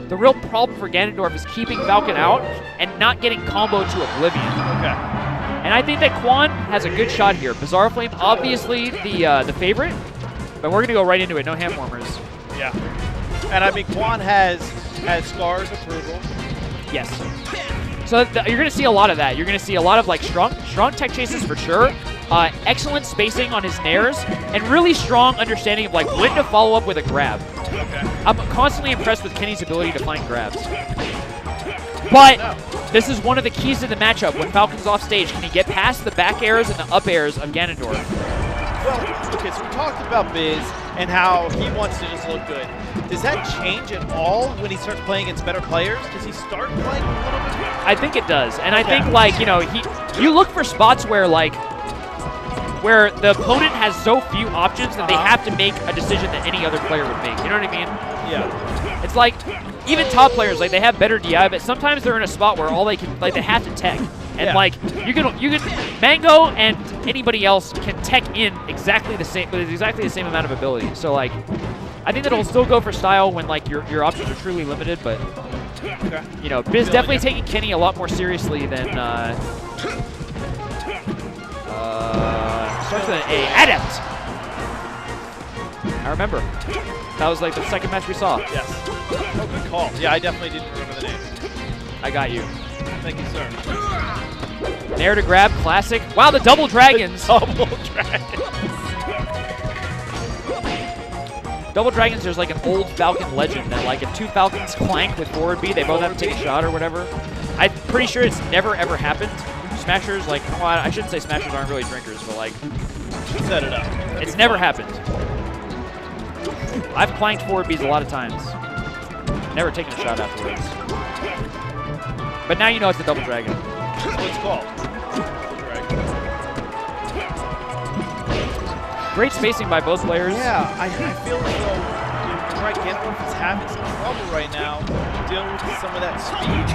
The real problem for Ganondorf is keeping Falcon out and not getting combo to oblivion. Okay. And I think that Kwan has a good shot here. Bizzarro Flame, obviously the favorite, but we're going to go right into it. No hand warmers. Yeah. And I mean, Kwan has Scar's approval. Yes. So you're going to see a lot of that. You're going to see a lot of like strong tech chases for sure. Excellent spacing on his nairs, and really strong understanding of like when to follow up with a grab. Okay. I'm constantly impressed with Kenny's ability to find grabs. But this is one of the keys to the matchup. When Falcon's off stage, can he get past the back airs and the up airs of Ganondorf? Well, okay, so we talked about Biz and how he wants to just look good. Does that change at all when he starts playing against better players? Does he start playing a little bit? I think it does. And I think, like, you know, you look for spots where, like, where the opponent has so few options that they have to make a decision that any other player would make. You know what I mean? Yeah. It's like, even top players, like, they have better DI, but sometimes they're in a spot where all they can, like, they have to tech. And like you can Mango and anybody else can tech in exactly the same with exactly the same amount of ability. So like I think that it'll still go for style when like your options are truly limited, but you know, Biz definitely taking Kenny a lot more seriously than starts with an A. Adept. I remember. That was like the second match we saw. Yes. Oh, good call. Yeah, I definitely didn't remember the name. I got you. Thank you, sir. Nair to grab, classic. Wow, the double dragons. Double dragons. Double dragons, there's like an old Falcon legend that like if two Falcons clank with forward B, they both have to take a shot or whatever. I'm pretty sure it's never ever happened. Smashers, like, well, I shouldn't say Smashers aren't really drinkers, but like, set it up. It's never happened. I've clanked forward Bs a lot of times. Never taken a shot afterwards. But now you know it's the double dragon. That's what it's called. Double dragon. Great spacing by both players. Yeah, I feel as though Ganondorf is having some trouble right now dealing with some of that speed.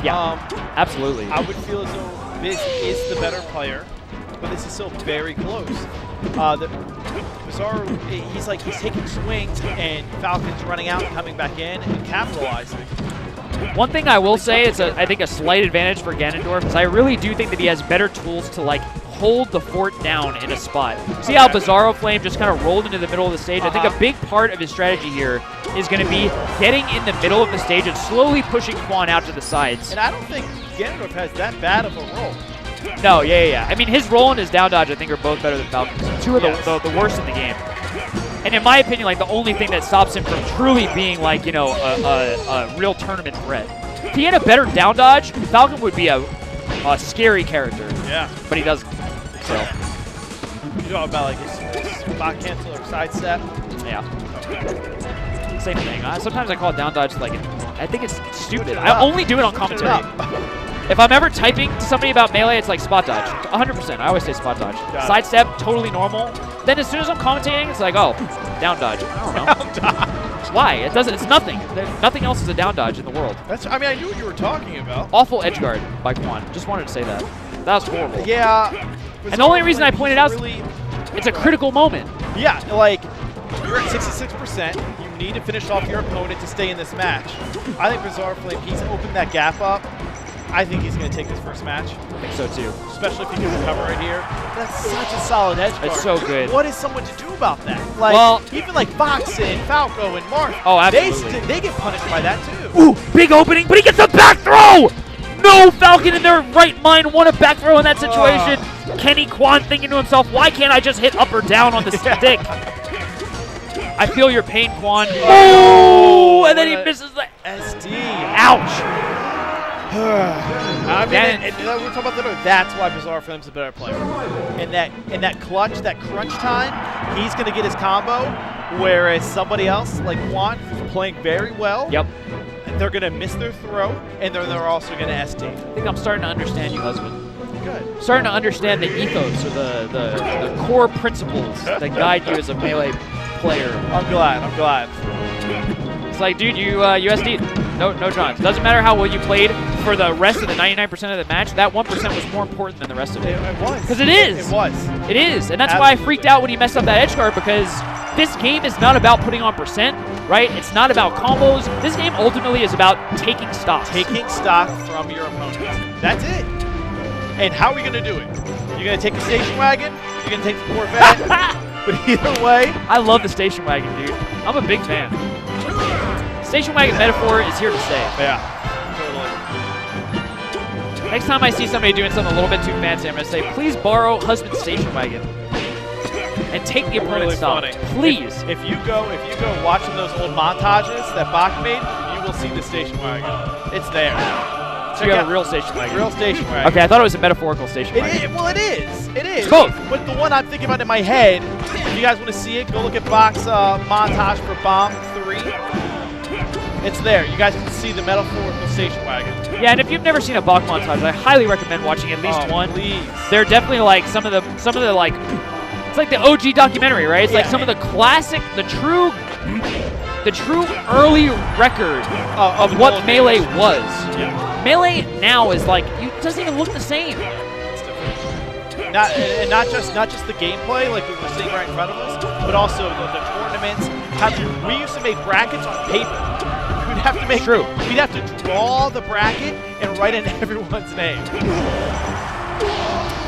Yeah, absolutely. I would feel as though Biz is the better player, but this is still very close. Bizzarro, he's taking swings, and Falcon's running out and coming back in and capitalizing. One thing I will say, it's I think a slight advantage for Ganondorf, is I really do think that he has better tools to like hold the fort down in a spot. See how Bizzarro Flame just kind of rolled into the middle of the stage? I think a big part of his strategy here is going to be getting in the middle of the stage and slowly pushing Kwan out to the sides. And I don't think Ganondorf has that bad of a roll. No, yeah. I mean, his roll and his down dodge, I think, are both better than Falcon's. Two of the worst in the game. And in my opinion, like, the only thing that stops him from truly being, like, you know, a real tournament threat. If he had a better down dodge, Falcon would be a scary character. Yeah. But he doesn't. So. You talking about, like, his block cancel or sidestep? Yeah. Same thing. Sometimes I call it down dodge, like, I think it's stupid. I only do it on commentary. If I'm ever typing to somebody about Melee, it's like spot dodge. 100%. I always say spot dodge. Sidestep, totally normal. Then as soon as I'm commentating, it's like, oh, down dodge. I don't know. Down dodge. Why? It doesn't. It's nothing. Nothing else is a down dodge in the world. I mean, I knew what you were talking about. Awful edge guard by Kwan. Just wanted to say that. That was horrible. Yeah. And the only reason I pointed out is it's a critical moment. Yeah, like, you're at 66%. You need to finish off your opponent to stay in this match. I think Bizzarro Flame, he's opened that gap up. I think he's going to take this first match. I think so too. Especially if he can recover right here. That's such a solid edge guard. It's so good. What is someone to do about that? Like, even like Fox and Falco and Mark. Oh, absolutely. They get punished by that too. Ooh, big opening, but he gets a back throw! No, Falcon in their right mind won a back throw in that situation. Kenny Kwan thinking to himself, why can't I just hit up or down on the stick? I feel your pain, Kwan. Oh, and then he misses the SD. Ouch. I mean, and we're talking about that's why Bizzarro Flame's a better player. In that clutch, that crunch time, he's going to get his combo, whereas somebody else, like Kwan, who's playing very well, they're going to miss their throw, and they're also going to SD. I think I'm starting to understand you, husband. Good. I'm starting to understand the ethos or the core principles that guide you as a Melee player. I'm glad. It's like, dude, you USD. No Johns. Doesn't matter how well you played for the rest of the 99% of the match. That 1% was more important than the rest of it. It was. Because it is. It was. It is. And that's why I freaked out when he messed up that edge guard, because this game is not about putting on percent, right? It's not about combos. This game ultimately is about taking stock. Taking stock from your opponent. That's it. And how are we going to do it? You're going to take the station wagon? You're going to take the Corvette? But either way. I love the station wagon, dude. I'm a big fan. Station wagon metaphor is here to stay. Yeah. Next time I see somebody doing something a little bit too fancy, I'm going to say, please borrow husband's station wagon and take the opponent's stock. Please. If you go watch some of those old montages that Bach made, you will see the station wagon. It's there. So you have a real station wagon. Real station wagon. Okay, I thought it was a metaphorical station wagon. Well, it is. It is. It's both. But the one I'm thinking about in my head, if you guys want to see it, go look at Bach's montage for Bomb 3. It's there. You guys can see the metaphorical station wagon. Yeah, and if you've never seen a Bach montage, I highly recommend watching at least one. Please. They're definitely like some of the like, it's like the OG documentary, right? It's like some of the classic, the true early record of what Melee was. Yeah. Melee now is like, it doesn't even look the same. It's different. Not just the gameplay like we were seeing right in front of us, but also the tournaments. We used to make brackets on paper. We'd have to make. True. We'd have to draw the bracket and write in everyone's name.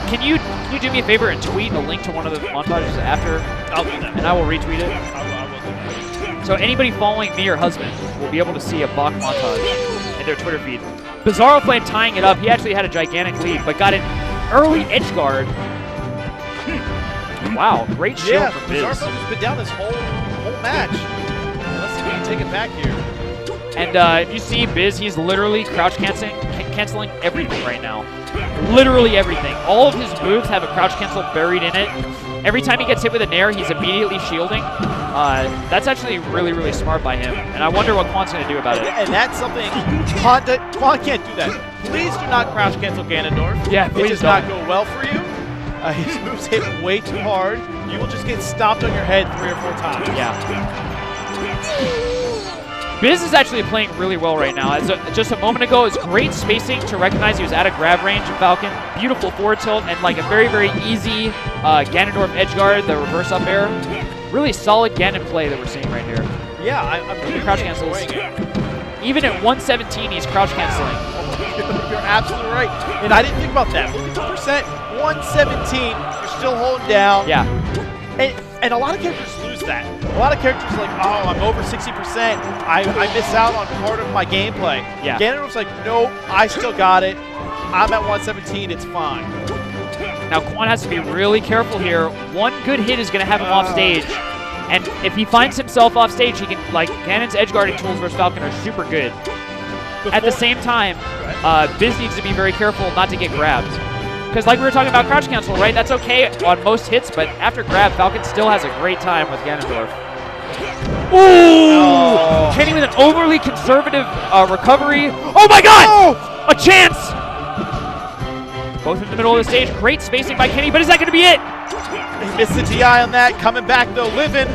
Can you do me a favor and tweet a link to one of the montages after? I'll do that. And I will retweet it. I will do that. So anybody following me or husband will be able to see a Bach montage in their Twitter feed. Bizzarro Flame tying it up. He actually had a gigantic lead, but got an early edge guard. Wow, great shield from Biz. Bizzarro Flame's been down this whole match. Let's see if we can take it back here. And if you see Biz, he's literally crouch canceling everything right now. Literally everything. All of his moves have a crouch cancel buried in it. Every time he gets hit with a nair, he's immediately shielding. That's actually really, really smart by him. And I wonder what Kwan's going to do about it. And that's something Kwan can't do that. Please do not crouch cancel Ganondorf. Yeah, it please does don't. not go well for you. His moves hit way too hard. You will just get stomped on your head 3 or 4 times. Yeah. Biz is actually playing really well right now. Just a moment ago, it was great spacing to recognize he was out of grab range of Falcon. Beautiful forward tilt and like a very, very easy Ganondorf edge guard, the reverse up air. Really solid Ganon play that we're seeing right here. Yeah, I'm really crouch cancels. Even at 117, he's crouch canceling. You're absolutely right. And I didn't think about that. Look at the percent. 117, you're still holding down. Yeah. And a lot of characters lose that. A lot of characters are like, oh, I'm over 60%. I miss out on part of my gameplay. Yeah. Ganondorf's like, nope, I still got it. I'm at 117, it's fine. Now Kwan has to be really careful here. One good hit is going to have him off stage. And if he finds himself off stage, he can, like, Ganon's edge guarding tools versus Falcon are super good. At the same time, Biz needs to be very careful not to get grabbed. Because like we were talking about crouch cancel, right? That's okay on most hits, but after grab, Falcon still has a great time with Ganondorf. Ooh! Oh. Kenny with an overly conservative recovery. Oh my god! Oh! A chance! Both in the middle of the stage. Great spacing by Kenny, but is that going to be it? He missed the TI on that. Coming back though, living.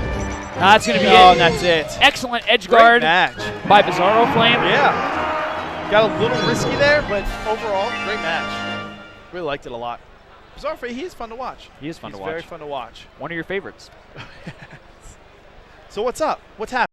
That's going to be it. Oh, and that's it. Excellent edge guard by Bizzarro Flame. Yeah. Got a little risky there, but overall, great match. Really liked it a lot. Bizzarro Flame, he is fun to watch. He is fun to watch. Very fun to watch. One of your favorites. So what's up? What's happening?